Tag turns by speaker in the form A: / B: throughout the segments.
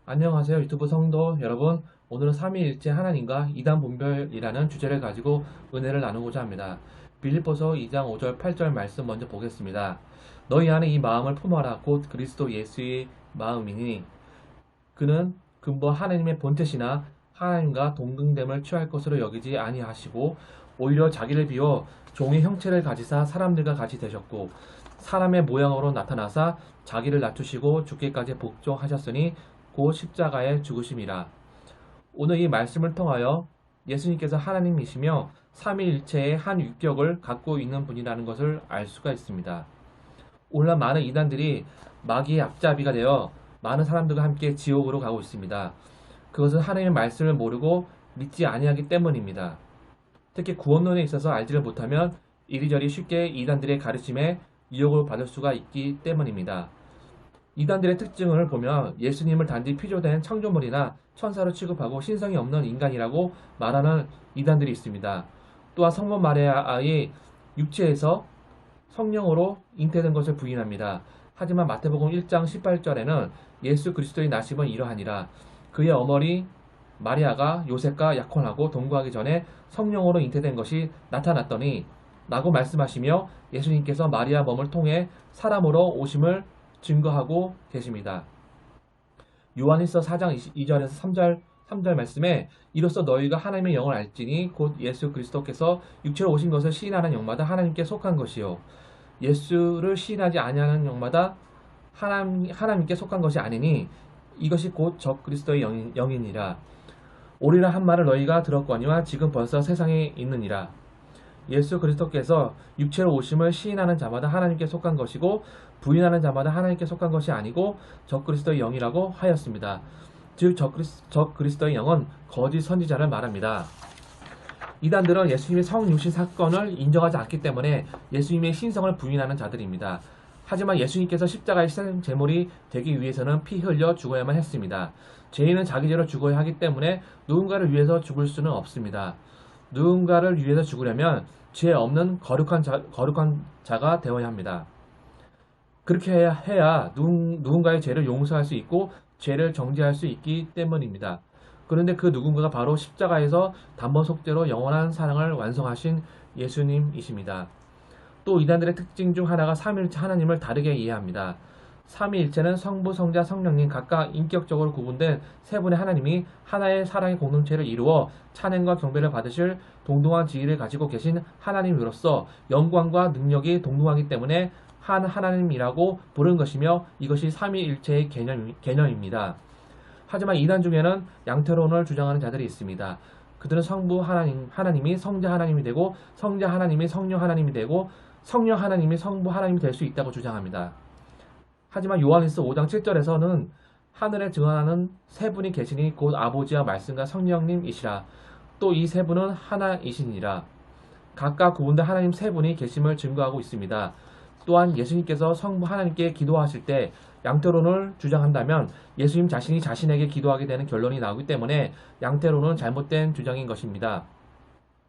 A: 안녕하세요 유튜브 성도 여러분. 오늘은 삼위일체 하나님과 이단 분별이라는 주제를 가지고 은혜를 나누고자 합니다. 빌립보서 2장 5절 8절 말씀 먼저 보겠습니다. 너희 안에 이 마음을 품어라. 곧 그리스도 예수의 마음이니 그는 근본 하나님의 본체시나 하나님과 동등됨을 취할 것으로 여기지 아니하시고 오히려 자기를 비워 종의 형체를 가지사 사람들과 같이 되셨고 사람의 모양으로 나타나사 자기를 낮추시고 죽기까지 복종하셨으니 곧 십자가에 죽으심이라. 오늘 이 말씀을 통하여 예수님께서 하나님이시며 삼위일체의 한 위격을 갖고 있는 분이라는 것을 알 수가 있습니다. 오늘날 많은 이단들이 마귀의 앞잡이가 되어 많은 사람들과 함께 지옥으로 가고 있습니다. 그것은 하나님의 말씀을 모르고 믿지 아니하기 때문입니다. 특히 구원론에 있어서 알지를 못하면 이리저리 쉽게 이단들의 가르침에 유혹을 받을 수가 있기 때문입니다. 이단들의 특징을 보면 예수님을 단지 피조된 창조물이나 천사로 취급하고 신성이 없는 인간이라고 말하는 이단들이 있습니다. 또한 성모 마리아의 육체에서 성령으로 잉태된 것을 부인합니다. 하지만 마태복음 1장 18절에는 예수 그리스도의 나심은 이러하니라. 그의 어머니 마리아가 요셉과 약혼하고 동거하기 전에 성령으로 잉태된 것이 나타났더니 라고 말씀하시며 예수님께서 마리아 몸을 통해 사람으로 오심을 증거하고 계십니다. 요한일서 4장 2절에서 3절 말씀에 이로써 너희가 하나님의 영을 알지니 곧 예수 그리스도께서 육체로 오신 것을 시인하는 영마다 하나님께 속한 것이요 예수를 시인하지 아니하는 영마다 하나님께 속한 것이 아니니 이것이 곧 적 그리스도의 영이니라. 오리라 한 말을 너희가 들었거니와 지금 벌써 세상에 있느니라. 예수 그리스도께서 육체로 오심을 시인하는 자마다 하나님께 속한 것이고 부인하는 자마다 하나님께 속한 것이 아니고 적 그리스도의 영이라고 하였습니다. 즉 적 그리스도의 영은 거짓 선지자를 말합니다. 이단들은 예수님의 성육신 사건을 인정하지 않기 때문에 예수님의 신성을 부인하는 자들입니다. 하지만 예수님께서 십자가의 희생 제물이 되기 위해서는 피 흘려 죽어야만 했습니다. 죄인은 자기 죄로 죽어야 하기 때문에 누군가를 위해서 죽을 수는 없습니다. 누군가를 위해서 죽으려면 죄 없는 거룩한 자가 되어야 합니다. 그렇게 해야 누군가의 죄를 용서할 수 있고 죄를 정죄할 수 있기 때문입니다. 그런데 그 누군가가 바로 십자가에서 단번속죄로 영원한 사랑을 완성하신 예수님이십니다. 또 이단들의 특징 중 하나가 삼위일체 하나님을 다르게 이해합니다. 삼위일체는 성부, 성자, 성령님 각각 인격적으로 구분된 세 분의 하나님이 하나의 사랑의 공동체를 이루어 찬양과 경배를 받으실 동등한 지위를 가지고 계신 하나님으로서 영광과 능력이 동등하기 때문에 한 하나님이라고 부르는 것이며 이것이 삼위일체의 개념입니다. 하지만 이단 중에는 양태론을 주장하는 자들이 있습니다. 그들은 성부 하나님이 성자 하나님이 되고 성자 하나님이 성령 하나님이 되고 성령 하나님이 성부 하나님이 될 수 있다고 주장합니다. 하지만 요한일서 5장 7절에서는 하늘에 증언하는 세 분이 계시니 곧 아버지와 말씀과 성령님이시라. 또 이 세 분은 하나이시니라. 각각 구분된 하나님 세 분이 계심을 증거하고 있습니다. 또한 예수님께서 성부 하나님께 기도하실 때 양태론을 주장한다면 예수님 자신이 자신에게 기도하게 되는 결론이 나오기 때문에 양태론은 잘못된 주장인 것입니다.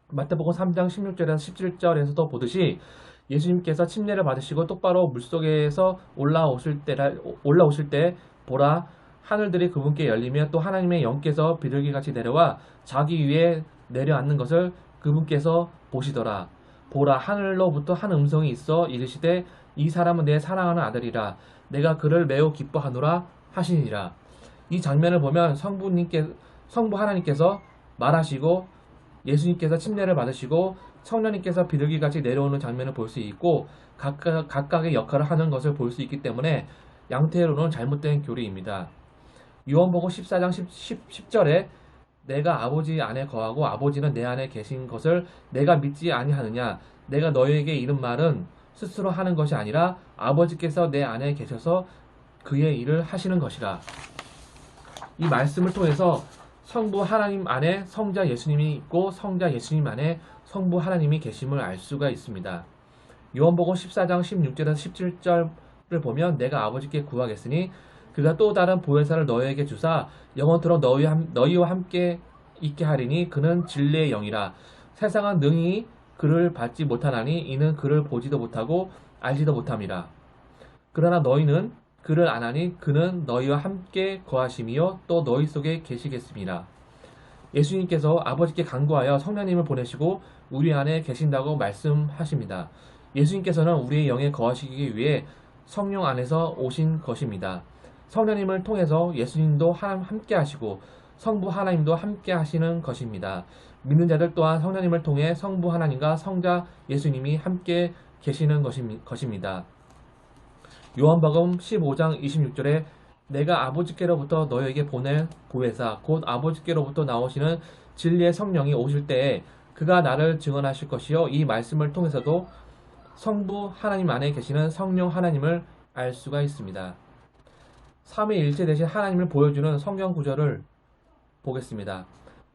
A: 마태복음 3장 16절에서 17절에서도 보듯이 예수님께서 침례를 받으시고 똑바로 물속에서 올라오실 때 보라 하늘들이 그분께 열리며 또 하나님의 영께서 비둘기같이 내려와 자기 위에 내려앉는 것을 그분께서 보시더라. 보라 하늘로부터 한 음성이 있어 이르시되 이 사람은 내 사랑하는 아들이라 내가 그를 매우 기뻐하노라 하시니라. 이 장면을 보면 성부 하나님께서 말하시고 예수님께서 침례를 받으시고 성령님께서 비둘기같이 내려오는 장면을 볼 수 있고 각각의 역할을 하는 것을 볼 수 있기 때문에 양태론은 잘못된 교리입니다. 요한복음 14장 10절에 내가 아버지 안에 거하고 아버지는 내 안에 계신 것을 내가 믿지 아니하느냐. 내가 너희에게 이른 말은 스스로 하는 것이 아니라 아버지께서 내 안에 계셔서 그의 일을 하시는 것이라. 이 말씀을 통해서 성부 하나님 안에 성자 예수님이 있고 성자 예수님 안에 성부 하나님이 계심을 알 수가 있습니다. 요한복음 14장 16절에서 17절을 보면 내가 아버지께 구하겠으니 그가 또 다른 보혜사를 너희에게 주사 영원토록 너희와 함께 있게 하리니 그는 진리의 영이라. 세상은 능히 그를 받지 못하나니 이는 그를 보지도 못하고 알지도 못함이라. 그러나 너희는 그를 안하니 그는 너희와 함께 거하심이요 또 너희 속에 계시겠습니다. 예수님께서 아버지께 간구하여 성령님을 보내시고 우리 안에 계신다고 말씀하십니다. 예수님께서는 우리의 영에 거하시기 위해 성령 안에서 오신 것입니다. 성령님을 통해서 예수님도 함께 하시고 성부 하나님도 함께 하시는 것입니다. 믿는 자들 또한 성령님을 통해 성부 하나님과 성자 예수님이 함께 계시는 것입니다. 요한복음 15장 26절에 내가 아버지께로부터 너희에게 보낼 보혜사 곧 아버지께로부터 나오시는 진리의 성령이 오실 때에 그가 나를 증언하실 것이요 이 말씀을 통해서도 성부 하나님 안에 계시는 성령 하나님을 알 수가 있습니다. 삼위일체 되신 하나님을 보여주는 성경 구절을 보겠습니다.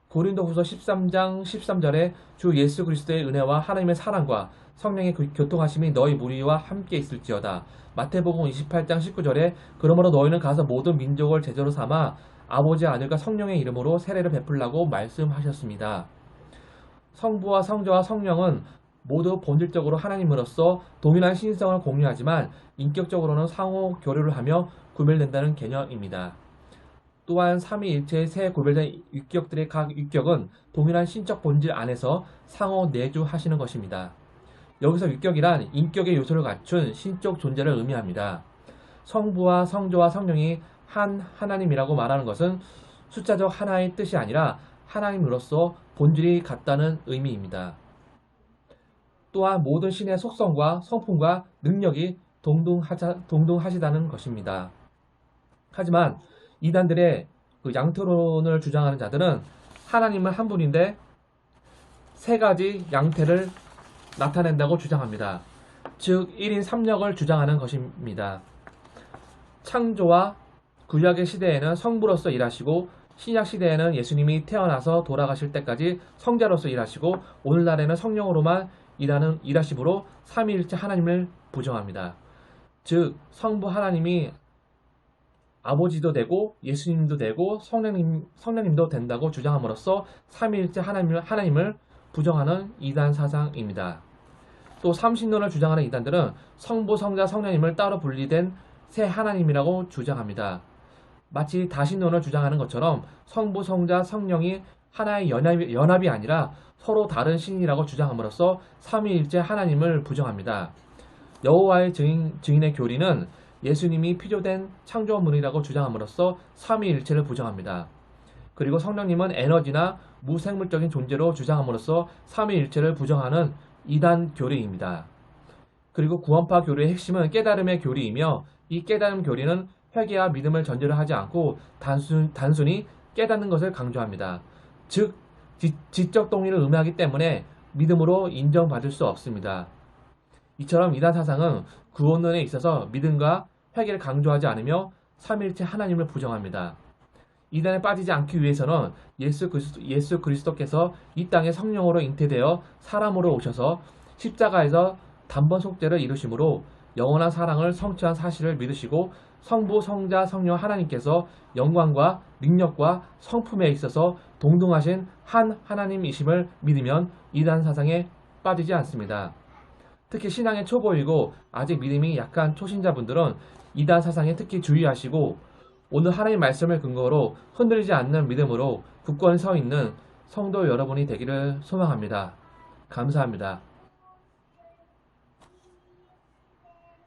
A: 고린도후서 13장 13절에 주 예수 그리스도의 은혜와 하나님의 사랑과 성령의 교통하심이 너희 무리와 함께 있을지어다. 마태복음 28장 19절에 그러므로 너희는 가서 모든 민족을 제자로 삼아 아버지 아들과 성령의 이름으로 세례를 베풀라고 말씀하셨습니다. 성부와 성자와 성령은 모두 본질적으로 하나님으로서 동일한 신성을 공유하지만 인격적으로는 상호 교류를 하며 구별된다는 개념입니다. 또한 삼위일체의 세 구별된 육격들의 각 육격은 동일한 신적 본질 안에서 상호 내주하시는 것입니다. 여기서 육격이란 인격의 요소를 갖춘 신적 존재를 의미합니다. 성부와 성자와 성령이 한 하나님이라고 말하는 것은 숫자적 하나의 뜻이 아니라 하나님으로서 본질이 같다는 의미입니다. 또한 모든 신의 속성과 성품과 능력이 동등하시다는 것입니다. 하지만 이단들의 양태론을 주장하는 자들은 하나님은 한 분인데 세 가지 양태를 나타낸다고 주장합니다. 즉 1인 3역을 주장하는 것입니다. 창조와 구약의 시대에는 성부로서 일하시고 신약 시대에는 예수님이 태어나서 돌아가실 때까지 성자로서 일하시고 오늘날에는 성령으로만 일하심으로 삼위일체 하나님을 부정합니다. 즉 성부 하나님이 아버지도 되고 예수님도 되고 성령님도 된다고 주장함으로써 삼위일체 하나님을 부정하는 이단 사상입니다. 또 삼신론을 주장하는 이단들은 성부, 성자, 성령님을 따로 분리된 세 하나님이라고 주장합니다. 마치 다신론을 주장하는 것처럼 성부, 성자, 성령이 하나의 연합이 아니라 서로 다른 신이라고 주장함으로써 삼위일체 하나님을 부정합니다. 여호와의 증인의 교리는 예수님이 피조된 창조물이라고 주장함으로써 삼위일체를 부정합니다. 그리고 성령님은 에너지나 무생물적인 존재로 주장함으로써 삼위일체를 부정하는 이단 교리입니다. 그리고 구원파 교리의 핵심은 깨달음의 교리이며 이 깨달음 교리는 회개와 믿음을 전제로 하지 않고 단순히 깨닫는 것을 강조합니다. 즉 지적 동의를 의미하기 때문에 믿음으로 인정받을 수 없습니다. 이처럼 이단 사상은 구원론에 있어서 믿음과 회개를 강조하지 않으며 삼위일체 하나님을 부정합니다. 이단에 빠지지 않기 위해서는 예수 그리스도께서 이 땅에 성령으로 잉태되어 사람으로 오셔서 십자가에서 단번 속죄를 이루심으로 영원한 사랑을 성취한 사실을 믿으시고 성부, 성자, 성령 하나님께서 영광과 능력과 성품에 있어서 동등하신 한 하나님이심을 믿으면 이단 사상에 빠지지 않습니다. 특히 신앙의 초보이고 아직 믿음이 약한 초신자분들은 이단 사상에 특히 주의하시고 오늘 하나님의 말씀을 근거로 흔들리지 않는 믿음으로 굳건히 서 있는 성도 여러분이 되기를 소망합니다. 감사합니다.